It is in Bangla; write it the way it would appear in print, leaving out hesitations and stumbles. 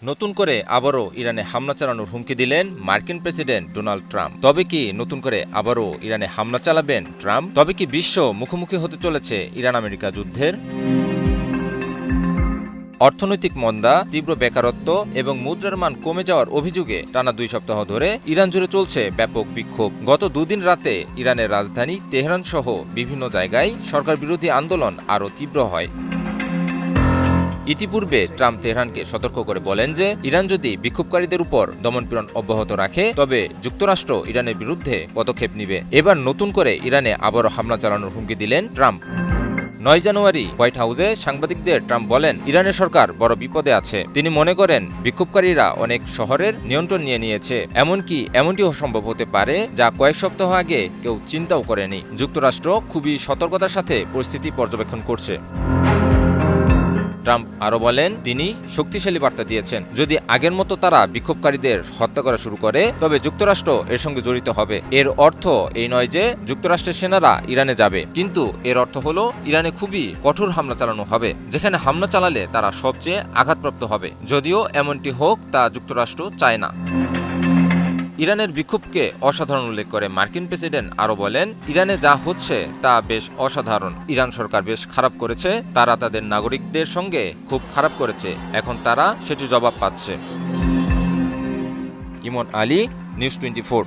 নতুন করে আবারও ইরানে হামলা চালানোর হুমকি দিলেন মার্কিন প্রেসিডেন্ট ডোনাল্ড ট্রাম্প। তবে কি নতুন করে আবারও ইরানে হামলা চালাবেন ট্রাম্প? তবে কি বিশ্ব মুখোমুখি হতে চলেছে ইরান আমেরিকা যুদ্ধের? অর্থনৈতিক মন্দা, তীব্র বেকারত্ব এবং মুদ্রার মান কমে যাওয়ার অভিযোগে টানা 2 সপ্তাহ ধরে ইরান জুড়ে চলছে ব্যাপক বিক্ষোভ। গত দুদিন রাতে ইরানের রাজধানী তেহরান সহ বিভিন্ন জায়গায় সরকার বিরোধী আন্দোলন আরও তীব্র হয়। ইতিপূর্বে ট্রাম্প তেহরানকে সতর্ক করে বলেন যে ইরান যদি বিক্ষোভকারীদের উপর দমনপীড়ন অব্যাহত রাখে তবে যুক্তরাষ্ট্র ইরানের বিরুদ্ধে পদক্ষেপ নেবে। এবার নতুন করে ইরানে আবারও হামলা চালানোর হুমকি দিলেন ট্রাম্প। 9 জানুয়ারি হোয়াইট হাউসে সাংবাদিকদের ট্রাম্প বলেন, ইরানের সরকার বড় বিপদে আছে। তিনি মনে করেন বিক্ষোভকারীরা অনেক শহরের নিয়ন্ত্রণ নিয়ে নিয়েছে। এমনটিও সম্ভব হতে পারে যা কয়েক সপ্তাহ আগে কেউ চিন্তাও করেনি। যুক্তরাষ্ট্র খুবই সতর্কতার সাথে পরিস্থিতি পর্যবেক্ষণ করছে। ট্রাম্প আরও বলেন, তিনি শক্তিশালী বার্তা দিয়েছেন, যদি আগের মতো তারা বিক্ষোভকারীদের হত্যা করা শুরু করে তবে যুক্তরাষ্ট্র এর সঙ্গে জড়িত হবে। এর অর্থ এই নয় যে যুক্তরাষ্ট্রের সেনারা ইরানে যাবে, কিন্তু এর অর্থ হলো ইরানে খুবই কঠোর হামলা চালানো হবে, যেখানে হামলা চালালে তারা সবচেয়ে আঘাতপ্রাপ্ত হবে। যদিও এমনটি হোক তা যুক্তরাষ্ট্র চায় না। ইরানের বিক্ষোভকে অসাধারণ উল্লেখ করে মার্কিন প্রেসিডেন্ট আরও বলেন, ইরানে যা হচ্ছে তা বেশ অসাধারণ। ইরান সরকার বেশ খারাপ করেছে, তারা তাদের নাগরিকদের সঙ্গে খুব খারাপ করেছে, এখন তারা সেটি জবাব পাচ্ছে। ইমন আলী, নিউজ 24।